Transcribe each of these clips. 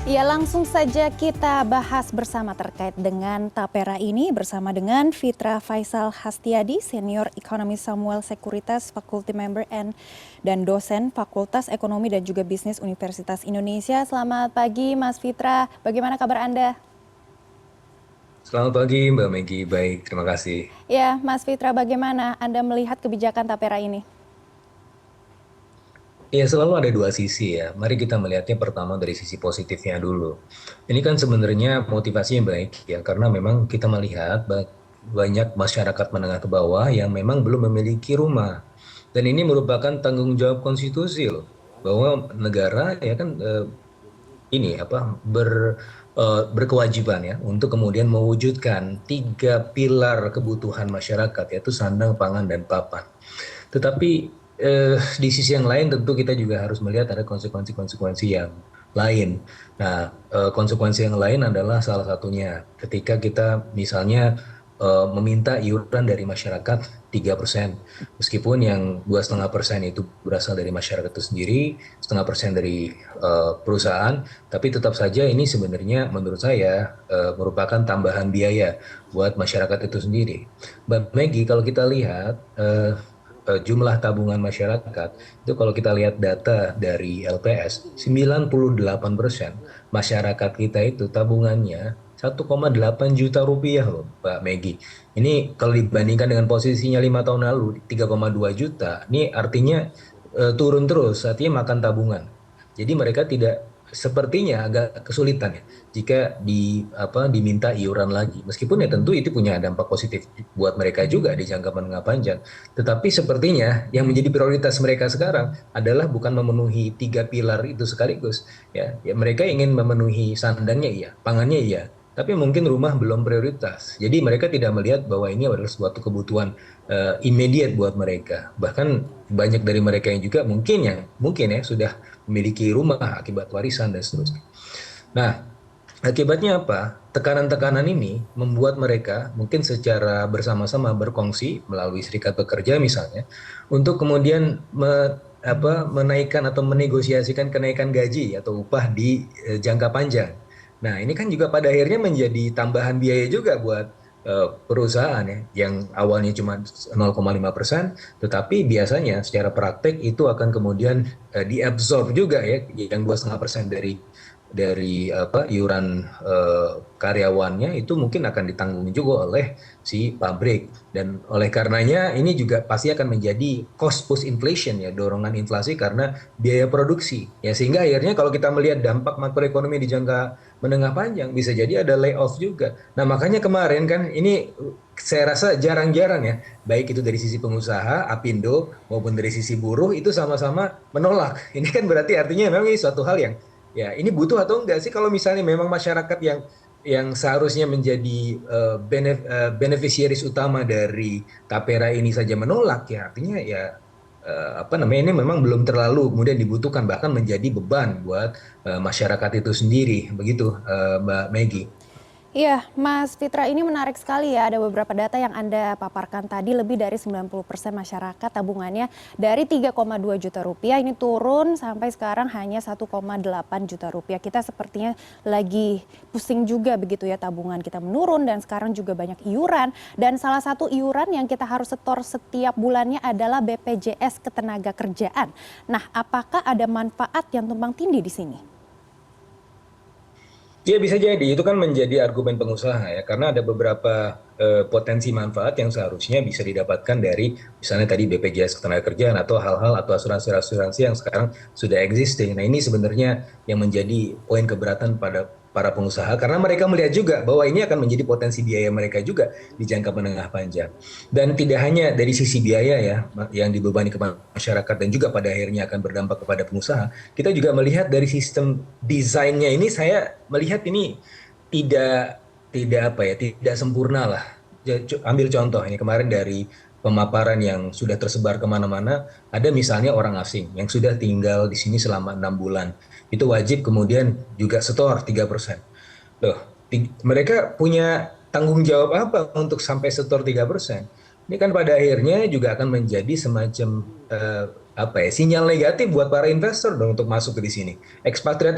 Ya, langsung saja kita bahas bersama terkait dengan tapera ini bersama dengan Fitra Faisal Hastiadi, Senior Ekonomi Samuel Sekuritas, Faculty Member dan dosen Fakultas Ekonomi dan juga Bisnis Universitas Indonesia. Selamat pagi Mas Fitra, bagaimana kabar Anda? Selamat pagi Mbak Megi, baik terima kasih. Ya, Mas Fitra, bagaimana Anda melihat kebijakan tapera ini? Ya selalu ada dua sisi ya, mari kita melihatnya pertama dari sisi positifnya dulu. Ini kan sebenarnya motivasinya baik ya, karena memang kita melihat banyak masyarakat menengah ke bawah yang memang belum memiliki rumah. Dan ini merupakan tanggung jawab konstitusi loh, bahwa negara ya kan ini apa berkewajiban ya untuk kemudian mewujudkan tiga pilar kebutuhan masyarakat, yaitu sandang, pangan, dan papan. Tetapi di sisi yang lain tentu kita juga harus melihat ada konsekuensi-konsekuensi yang lain. Nah, konsekuensi yang lain adalah salah satunya ketika kita misalnya meminta iuran dari masyarakat 3%, meskipun yang 2,5% itu berasal dari masyarakat itu sendiri, 0,5% dari perusahaan, tapi tetap saja ini sebenarnya menurut saya merupakan tambahan biaya buat masyarakat itu sendiri. Mbak Maggie, kalau kita lihat jumlah tabungan masyarakat itu, kalau kita lihat data dari LPS, 98% masyarakat kita itu tabungannya 1,8 juta rupiah loh Mbak Megi. Ini kalau dibandingkan dengan posisinya 5 tahun lalu 3,2 juta, ini artinya turun terus, artinya makan tabungan. Jadi mereka tidak, sepertinya agak kesulitan ya jika diminta iuran lagi. Meskipun ya tentu itu punya dampak positif buat mereka juga di jangka menengah panjang. Tetapi sepertinya yang menjadi prioritas mereka sekarang adalah bukan memenuhi tiga pilar itu sekaligus. Ya, mereka ingin memenuhi sandangnya iya, pangannya iya, tapi mungkin rumah belum prioritas. Jadi mereka tidak melihat bahwa ini adalah suatu kebutuhan immediate buat mereka. Bahkan banyak dari mereka yang juga mungkin ya sudah memiliki rumah akibat warisan dan seterusnya. Nah, akibatnya apa? Tekanan-tekanan ini membuat mereka mungkin secara bersama-sama berkongsi melalui serikat pekerja misalnya, untuk kemudian menaikkan atau menegosiasikan kenaikan gaji atau upah di jangka panjang. Nah, ini kan juga pada akhirnya menjadi tambahan biaya juga buat perusahaan ya, yang awalnya cuma 0,5%, tetapi biasanya secara praktek itu akan kemudian diabsorb juga ya, yang 2,5% dari iuran karyawannya itu mungkin akan ditanggung juga oleh si pabrik, dan oleh karenanya ini juga pasti akan menjadi cost push inflation ya, dorongan inflasi karena biaya produksi ya, sehingga akhirnya kalau kita melihat dampak makroekonomi di jangka menengah panjang bisa jadi ada layoff juga. Nah, makanya kemarin kan ini saya rasa jarang-jarang ya, baik itu dari sisi pengusaha Apindo maupun dari sisi buruh itu sama-sama menolak. Ini kan berarti artinya memang ini suatu hal yang, ya, ini butuh atau enggak sih, kalau misalnya memang masyarakat yang seharusnya menjadi beneficiaries utama dari tapera ini saja menolak, ya artinya ya apa namanya, ini memang belum terlalu kemudian dibutuhkan, bahkan menjadi beban buat masyarakat itu sendiri, begitu Mbak Maggie. Iya, Mas Fitra, ini menarik sekali ya. Ada beberapa data yang Anda paparkan tadi, lebih dari 90% masyarakat tabungannya dari 3,2 juta rupiah ini turun sampai sekarang hanya 1,8 juta rupiah. Kita sepertinya lagi pusing juga begitu ya, tabungan kita menurun dan sekarang juga banyak iuran. Dan salah satu iuran yang kita harus setor setiap bulannya adalah BPJS Ketenagakerjaan. Nah, apakah ada manfaat yang tumpang tindih di sini? Ya bisa jadi itu kan menjadi argumen pengusaha ya, karena ada beberapa potensi manfaat yang seharusnya bisa didapatkan dari misalnya tadi BPJS Ketenagakerjaan atau hal-hal atau asuransi-asuransi yang sekarang sudah existing. Nah, ini sebenarnya yang menjadi poin keberatan pada para pengusaha, karena mereka melihat juga bahwa ini akan menjadi potensi biaya mereka juga di jangka menengah panjang. Dan tidak hanya dari sisi biaya ya yang dibebani ke masyarakat dan juga pada akhirnya akan berdampak kepada pengusaha, kita juga melihat dari sistem desainnya ini, saya melihat ini tidak tidak apa ya, tidak sempurna lah. Ambil contoh ini kemarin dari pemaparan yang sudah tersebar kemana-mana, ada misalnya orang asing yang sudah tinggal di sini selama 6 bulan, itu wajib kemudian juga setor 3%. Loh, mereka punya tanggung jawab apa untuk sampai setor 3%? Ini kan pada akhirnya juga akan menjadi semacam apa ya, sinyal negatif buat para investor dong untuk masuk ke di sini. Ekspatriat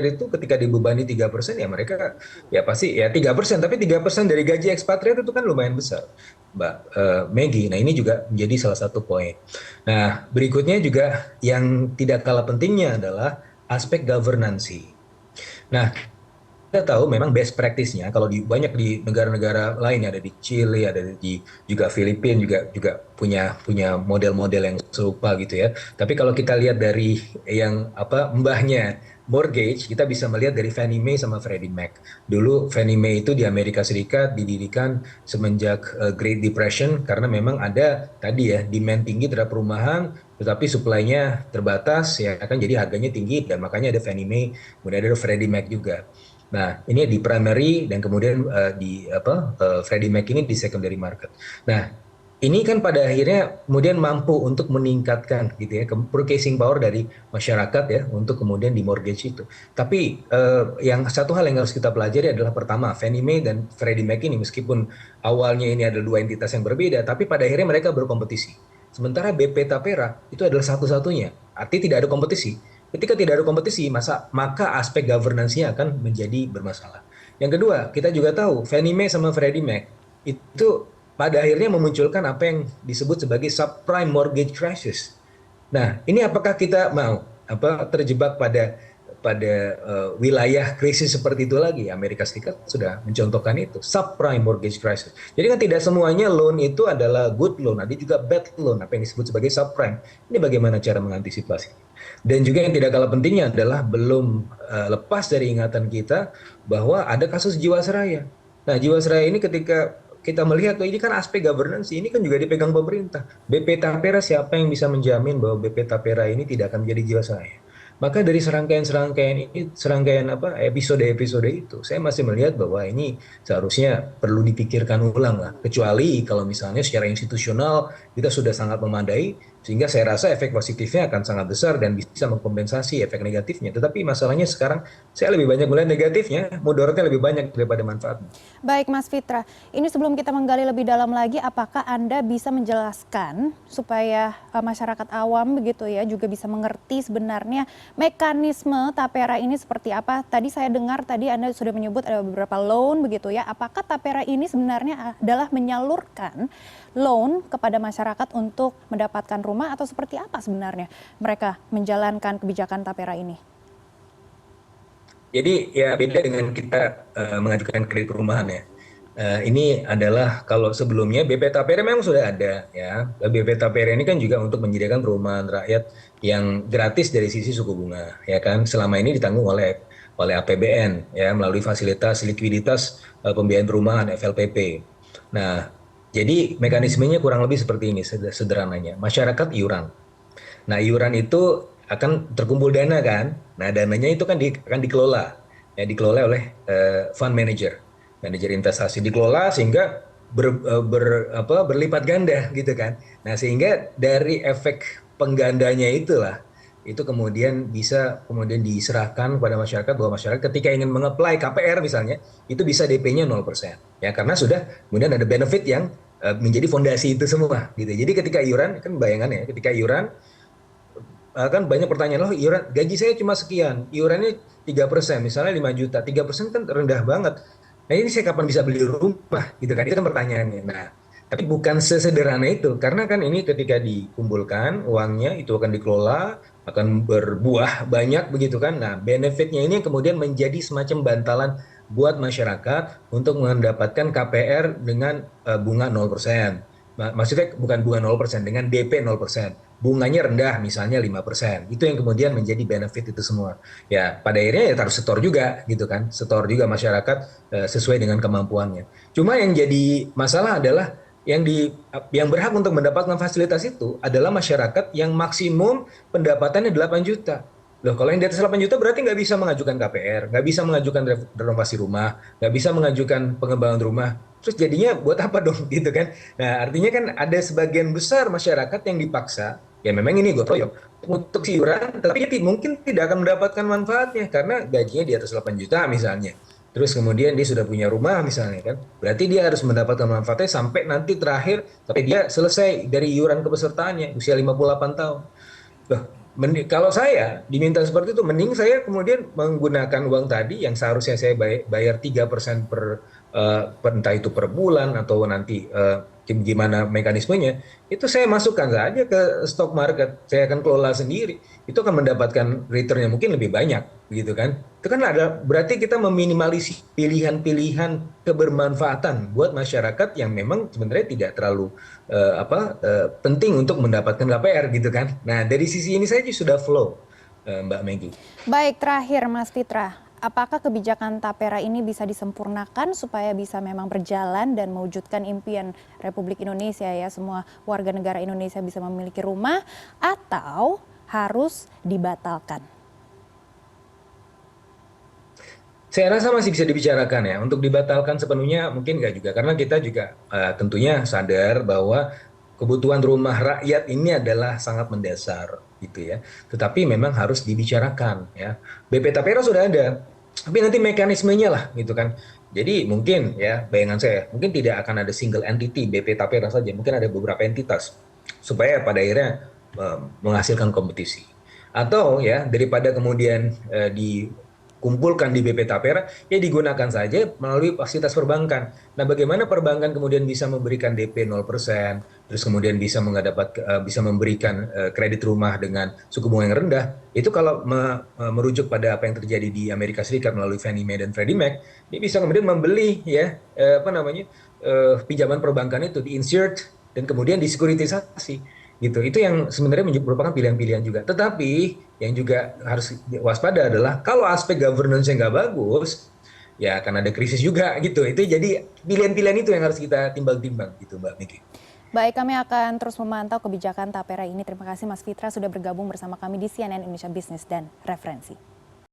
itu ketika dibebani 3%, ya mereka ya pasti ya 3%, tapi 3% dari gaji ekspatriat itu kan lumayan besar, Mbak Maggie. Nah, ini juga menjadi salah satu poin. Nah, berikutnya juga yang tidak kalah pentingnya adalah aspek governancy. Nah, kita tahu memang best practice-nya kalau di banyak di negara-negara lain, ada di Chile, ada di juga Filipina, juga punya punya model-model yang serupa gitu ya. Tapi kalau kita lihat dari yang apa mbahnya mortgage, kita bisa melihat dari Fannie Mae sama Freddie Mac. Dulu Fannie Mae itu di Amerika Serikat didirikan semenjak Great Depression karena memang ada tadi ya demand tinggi terhadap perumahan, tetapi supply-nya terbatas ya kan, jadi harganya tinggi, dan makanya ada Fannie Mae, kemudian ada Freddie Mac juga. Nah, ini di primary dan kemudian di apa Freddie Mac ini di secondary market. Nah, ini kan pada akhirnya kemudian mampu untuk meningkatkan gitu ya purchasing power dari masyarakat ya untuk kemudian di mortgage itu. Tapi yang satu hal yang harus kita pelajari adalah pertama, Fannie Mae dan Freddie Mac ini meskipun awalnya ini adalah dua entitas yang berbeda, tapi pada akhirnya mereka berkompetisi. Sementara BP Tapera itu adalah satu-satunya, artinya tidak ada kompetisi. Ketika tidak ada kompetisi, maka aspek governance-nya akan menjadi bermasalah. Yang kedua, kita juga tahu Fannie Mae sama Freddie Mac itu pada akhirnya memunculkan apa yang disebut sebagai subprime mortgage crisis. Nah, ini apakah kita mau terjebak pada wilayah krisis seperti itu lagi? Amerika Serikat sudah mencontohkan itu, subprime mortgage crisis. Jadi kan tidak semuanya loan itu adalah good loan, ada juga bad loan, apa yang disebut sebagai subprime. Ini bagaimana cara mengantisipasi? Dan juga yang tidak kalah pentingnya adalah belum lepas dari ingatan kita bahwa ada kasus Jiwasraya. Nah, Jiwasraya ini ketika kita melihat ini kan aspek governance, ini kan juga dipegang pemerintah. BP Tapera, siapa yang bisa menjamin bahwa BP Tapera ini tidak akan menjadi Jiwasraya? Maka dari serangkaian apa episode-episode itu, saya masih melihat bahwa ini seharusnya perlu dipikirkan ulang lah. Kecuali kalau misalnya secara institusional kita sudah sangat memadai, sehingga saya rasa efek positifnya akan sangat besar dan bisa mengkompensasi efek negatifnya. Tetapi masalahnya sekarang saya lebih banyak melihat negatifnya, mudaratnya lebih banyak daripada manfaatnya. Baik Mas Fitra, ini sebelum kita menggali lebih dalam lagi, apakah Anda bisa menjelaskan supaya masyarakat awam begitu ya juga bisa mengerti sebenarnya mekanisme Tapera ini seperti apa? Tadi saya dengar tadi Anda sudah menyebut ada beberapa loan begitu ya. Apakah Tapera ini sebenarnya adalah menyalurkan loan kepada masyarakat untuk mendapatkan rumah, atau seperti apa sebenarnya mereka menjalankan kebijakan Tapera ini? Jadi ya beda dengan kita mengajukan kredit perumahan ya. Ini adalah kalau sebelumnya BP Tapera memang sudah ada ya. BP Tapera ini kan juga untuk menyediakan perumahan rakyat yang gratis dari sisi suku bunga ya kan. Selama ini ditanggung oleh APBN ya melalui fasilitas likuiditas pembiayaan perumahan FLPP. Nah, jadi mekanismenya kurang lebih seperti ini sederhananya. Masyarakat iuran. Nah, iuran itu akan terkumpul dana kan. Nah, dananya itu kan akan dikelola. Ya, dikelola oleh fund manager, manajer investasi, dikelola sehingga berlipat ganda gitu kan. Nah, sehingga dari efek penggandanya itulah itu kemudian bisa kemudian diserahkan kepada masyarakat, bahwa masyarakat ketika ingin mengapply KPR misalnya itu bisa DP-nya 0%. Ya, karena sudah kemudian ada benefit yang menjadi fondasi itu semua gitu. Jadi ketika iuran kan bayangannya ketika iuran kan banyak pertanyaan, loh iuran gaji saya cuma sekian, iurannya 3%, misalnya 5 juta, 3% kan rendah banget. Nah, ini saya kapan bisa beli rumah gitu kan, itu kan pertanyaannya. Nah, tapi bukan sesederhana itu, karena kan ini ketika dikumpulkan uangnya itu akan dikelola, akan berbuah banyak begitu kan. Nah, benefitnya ini kemudian menjadi semacam bantalan buat masyarakat untuk mendapatkan KPR dengan bunga 0%. Maksudnya bukan bunga 0%, dengan DP 0%. Bunganya rendah, misalnya 5%. Itu yang kemudian menjadi benefit itu semua. Ya, pada akhirnya ya harus setor juga, gitu kan. Setor juga masyarakat sesuai dengan kemampuannya. Cuma yang jadi masalah adalah yang berhak untuk mendapatkan fasilitas itu adalah masyarakat yang maksimum pendapatannya 8 juta. Loh, kalau yang di atas 8 juta berarti nggak bisa mengajukan KPR, nggak bisa mengajukan renovasi rumah, nggak bisa mengajukan pengembangan rumah. Terus jadinya buat apa dong gitu kan? Nah, artinya kan ada sebagian besar masyarakat yang dipaksa, ya memang ini gue proyok, untuk iuran, tapi dia mungkin tidak akan mendapatkan manfaatnya karena gajinya di atas 8 juta misalnya. Terus kemudian dia sudah punya rumah misalnya kan, berarti dia harus mendapatkan manfaatnya sampai nanti terakhir, sampai dia selesai dari iuran kepesertaannya, usia 58 tahun. Loh, kalau saya diminta seperti itu, mending saya kemudian menggunakan uang tadi yang seharusnya saya bayar 3% entah itu per bulan atau nanti gimana mekanismenya, itu saya masukkan saja ke stock market, saya akan kelola sendiri, itu akan mendapatkan returnnya mungkin lebih banyak, gitu kan? Itu kan ada berarti kita meminimalisir pilihan-pilihan kebermanfaatan buat masyarakat yang memang sebenarnya tidak terlalu penting untuk mendapatkan KPR gitu kan. Nah, dari sisi ini saja sudah flow, Mbak Meggy. Baik, terakhir Mas Fitra, apakah kebijakan Tapera ini bisa disempurnakan supaya bisa memang berjalan dan mewujudkan impian Republik Indonesia ya, semua warga negara Indonesia bisa memiliki rumah, atau harus dibatalkan? Saya rasa masih bisa dibicarakan ya. Untuk dibatalkan sepenuhnya mungkin nggak juga, karena kita juga tentunya sadar bahwa kebutuhan rumah rakyat ini adalah sangat mendasar gitu ya. Tetapi memang harus dibicarakan ya. BP Tapera sudah ada, tapi nanti mekanismenya lah gitu kan. Jadi mungkin ya bayangan saya mungkin tidak akan ada single entity BP Tapera saja, mungkin ada beberapa entitas supaya pada akhirnya menghasilkan kompetisi. Atau ya daripada kemudian dikumpulkan di BP Tapera, ya digunakan saja melalui fasilitas perbankan. Nah, bagaimana perbankan kemudian bisa memberikan DP 0%, terus kemudian bisa memberikan kredit rumah dengan suku bunga yang rendah, itu kalau merujuk pada apa yang terjadi di Amerika Serikat melalui Fannie Mae dan Freddie Mac, dia bisa kemudian membeli ya pinjaman perbankan itu di-insert dan kemudian disekuritisasi gitu. Itu yang sebenarnya merupakan pilihan-pilihan juga. Tetapi yang juga harus waspada adalah kalau aspek governance-nya nggak bagus, ya akan ada krisis juga gitu. Itu jadi pilihan-pilihan itu yang harus kita timbang-timbang gitu, Mbak Miki. Baik, kami akan terus memantau kebijakan Tapera ini. Terima kasih Mas Fitra sudah bergabung bersama kami di CNN Indonesia Business dan Referensi.